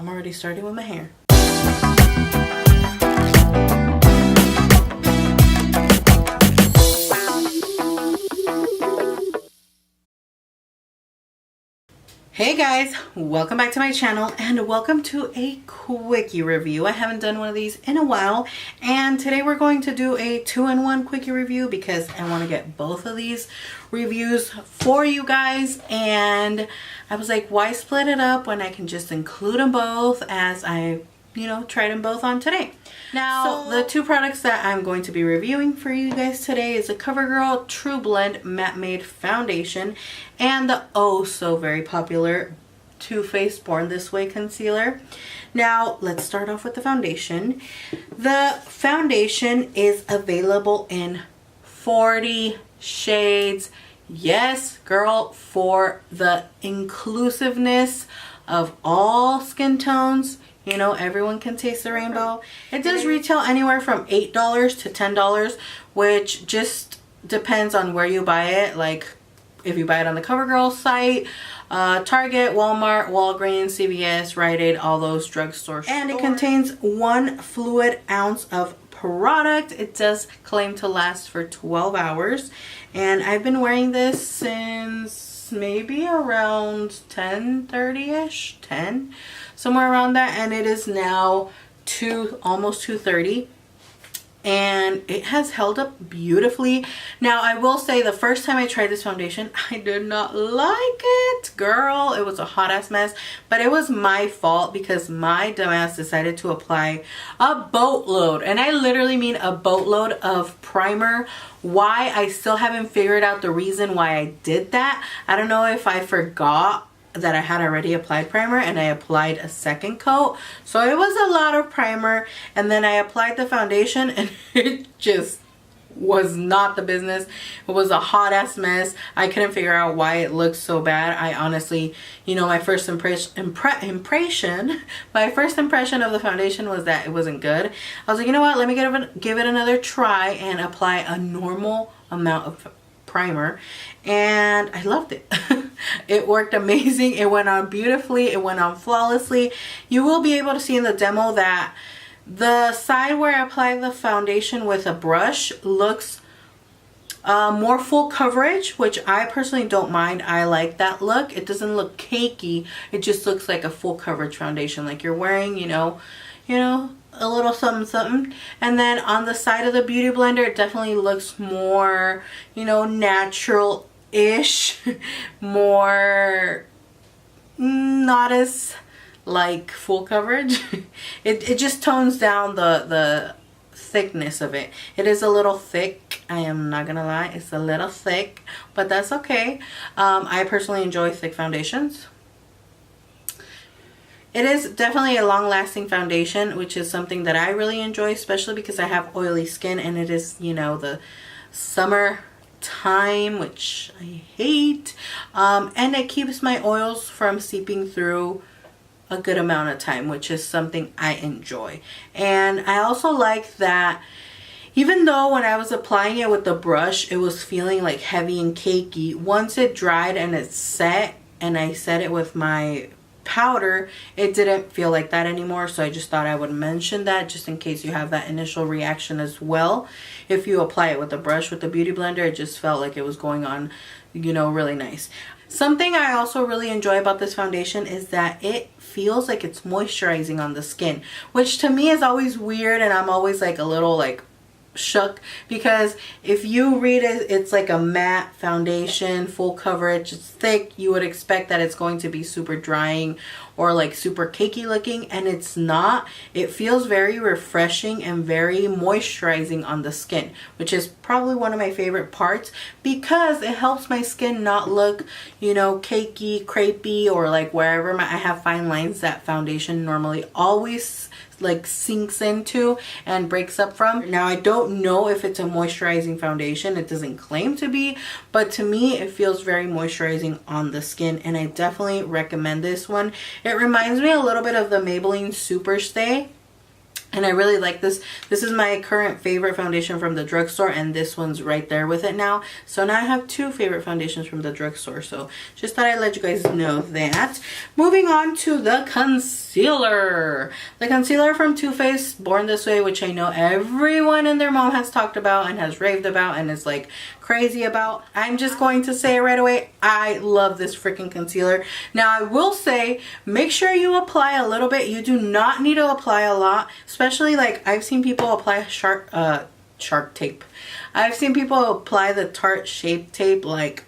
I'm already starting with my hair. Hey guys, welcome back to my channel and welcome to a quickie review. I haven't done one of these in a while, and today we're going to do a 2-in-1 quickie review because I want to get both of these reviews for you guys, and I was like, why split it up when I can just include them both, as I tried them both on today. Now, the two products that I'm going to be reviewing for you guys today is the Covergirl Trublend Matte Made Foundation and the oh so very popular Too Faced Born This Way concealer. Now, let's start off with the foundation. The foundation is available in 40 shades. Yes, girl, for the inclusiveness of all skin tones. You know, everyone can taste the rainbow. It does retail anywhere from $8 to $10, which just depends on where you buy it. Like, if you buy it on the CoverGirl site, Target, Walmart, Walgreens, CVS, Rite Aid, all those drugstore. And it contains 1 fluid ounce of product. It does claim to last for 12 hours. And I've been wearing this since maybe around 10:30ish, 10, somewhere around that, and it is now almost 2:30, and it has held up beautifully. Now, I will say, the first time I tried this foundation, I did not like it, girl. It was a hot ass mess, but it was my fault because my dumbass decided to apply a boatload, and I literally mean a boatload of primer. Why? I still haven't figured out the reason why I did that. I don't know if I forgot that I had already applied primer and I applied a second coat. So it was a lot of primer, and then I applied the foundation and it just was not the business. It was a hot ass mess. I couldn't figure out why it looked so bad. I honestly, my first impression of the foundation was that it wasn't good. I was like, you know what, let me give it another try and apply a normal amount of primer, and I loved it. It worked amazing. It went on beautifully. It went on flawlessly. You will be able to see in the demo that the side where I apply the foundation with a brush looks more full coverage, which I personally don't mind. I like that look. It doesn't look cakey. It just looks like a full coverage foundation, like you're wearing, a little something something. And then on the side of the beauty blender, it definitely looks more, natural-ish, more not as like full coverage. It just tones down the thickness of it. It is a little thick, I am not gonna lie. It's a little thick, but that's okay. I personally enjoy thick foundations. It is definitely a long-lasting foundation, which is something that I really enjoy, especially because I have oily skin, and it is, the summer time, which I hate. And it keeps my oils from seeping through a good amount of time, which is something I enjoy. And I also like that even though when I was applying it with the brush, it was feeling like heavy and cakey, once it dried and it set, and I set it with my powder, it didn't feel like that anymore. So I just thought I would mention that just in case you have that initial reaction as well. If you apply it with a brush with the beauty blender, it just felt like it was going on, really nice. Something I also really enjoy about this foundation is that it feels like it's moisturizing on the skin, which to me is always weird, and I'm always like a little shook, because if you read it, it's like a matte foundation, full coverage, it's thick, you would expect that it's going to be super drying or like super cakey looking, and it's not. It feels very refreshing and very moisturizing on the skin, which is probably one of my favorite parts, because it helps my skin not look, cakey, crepey, or like wherever I have fine lines that foundation normally always sinks into and breaks up from. Now, I don't know if it's a moisturizing foundation. It doesn't claim to be, but to me it feels very moisturizing on the skin, and I definitely recommend this one. It reminds me a little bit of the Maybelline Super Stay, and I really like this. This is my current favorite foundation from the drugstore, and this one's right there with it now. So now I have two favorite foundations from the drugstore. So just thought I'd let you guys know that. Moving on to the concealer. concealer. The concealer from Too Faced, Born This Way, which I know everyone and their mom has talked about and has raved about and is like crazy about. I'm just going to say it right away, I love this freaking concealer. Now I will say, make sure you apply a little bit. You do not need to apply a lot, especially like I've seen people apply Shark tape. I've seen people apply the Tarte Shape Tape like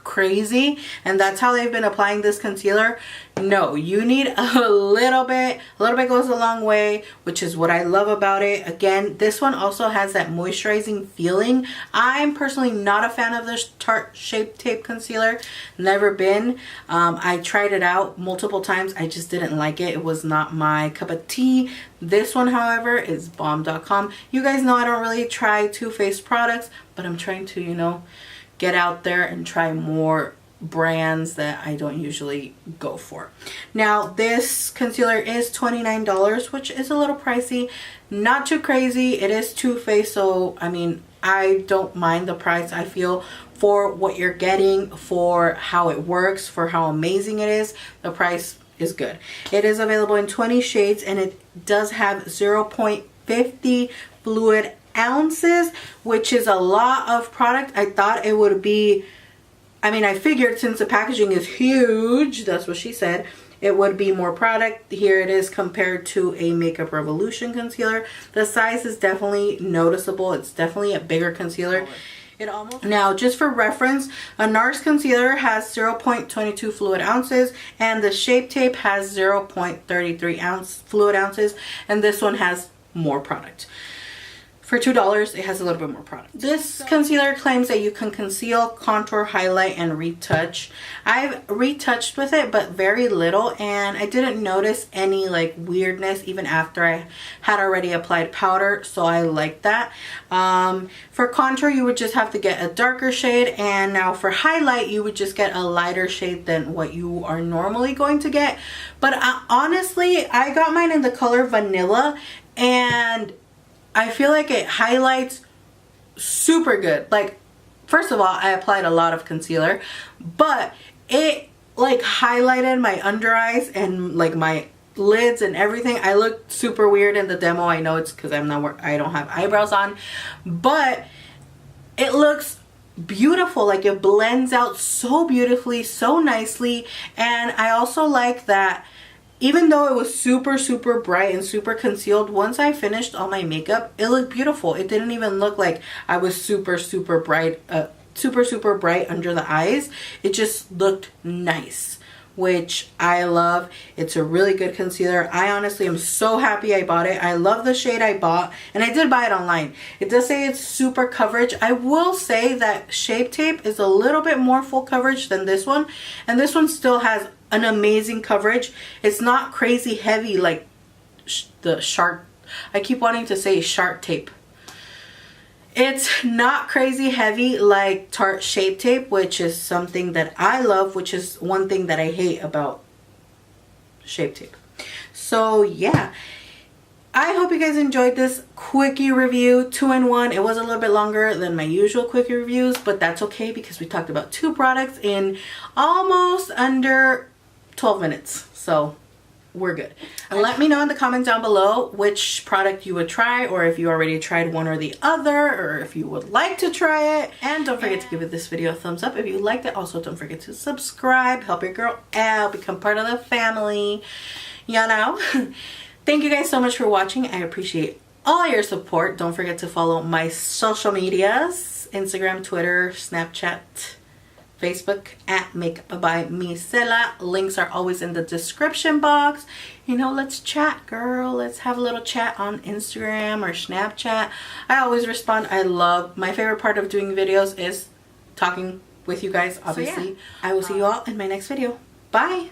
crazy, and that's how they've been applying this concealer. No, you need a little bit. A little bit goes a long way, which is what I love about it. Again, this one also has that moisturizing feeling. I'm personally not a fan of this Tarte Shape Tape concealer. Never been. I tried it out multiple times. I just didn't like it. It was not my cup of tea. This one, however, is bomb.com. You guys know I don't really try Too Faced products, but I'm trying to, you know, get out there and try more brands that I don't usually go for. Now this concealer is $29, which is a little pricey. Not too crazy. It is Too Faced, so I mean, I don't mind the price. I feel for what you're getting, for how it works, for how amazing it is, the price is good. It is available in 20 shades and it does have 0.50 fluid ounces, which is a lot of product. I thought it would be, I mean, I figured since the packaging is huge, that's what she said, it would be more product. Here it is compared to a Makeup Revolution concealer. The size is definitely noticeable. It's definitely a bigger concealer. Now, just for reference, a NARS concealer has 0.22 fluid ounces and the Shape Tape has 0.33 fluid ounces, and this one has more product. For $2, it has a little bit more product. This concealer claims that you can conceal, contour, highlight, and retouch. I've retouched with it, but very little, and I didn't notice any like weirdness even after I had already applied powder, so I like that. For contour, you would just have to get a darker shade, and now for highlight, you would just get a lighter shade than what you are normally going to get. But honestly, I got mine in the color Vanilla, and I feel like it highlights super good. Like, first of all, I applied a lot of concealer, but it like highlighted my under eyes and like my lids and everything. I looked super weird in the demo. I know it's because I don't have eyebrows on, but it looks beautiful. Like, it blends out so beautifully, so nicely. And I also like that even though it was super bright and super concealed, once I finished all my makeup, it looked beautiful. It didn't even look like I was super bright, super bright under the eyes. It just looked nice, which I love. It's a really good concealer. I honestly am so happy I bought it. I love the shade I bought, and I did buy it online. It does say it's super coverage. I will say that Shape Tape is a little bit more full coverage than this one, and this one still has an amazing coverage. It's not crazy heavy like the Shark. I keep wanting to say Shark Tape. It's not crazy heavy like Tarte Shape Tape, which is something that I love, which is one thing that I hate about Shape Tape. So yeah, I hope you guys enjoyed this quickie review, 2-in-1. It was a little bit longer than my usual quickie reviews, but that's okay because we talked about 2 products in almost under 12 minutes. So we're good. And let me know in the comments down below which product you would try, or if you already tried one or the other, or if you would like to try it. And don't forget to give this video a thumbs up if you liked it. Also, don't forget to subscribe, help your girl out, become part of the family, you know. Thank you guys so much for watching. I appreciate all your support. Don't forget to follow my social medias: Instagram, Twitter, Snapchat, Facebook at MakeupByMisela. Links are always in the description box. You know, let's chat, girl. Let's have a little chat on Instagram or Snapchat. I always respond. I love, my favorite part of doing videos is talking with you guys, obviously. So yeah. I will see you all in my next video. Bye.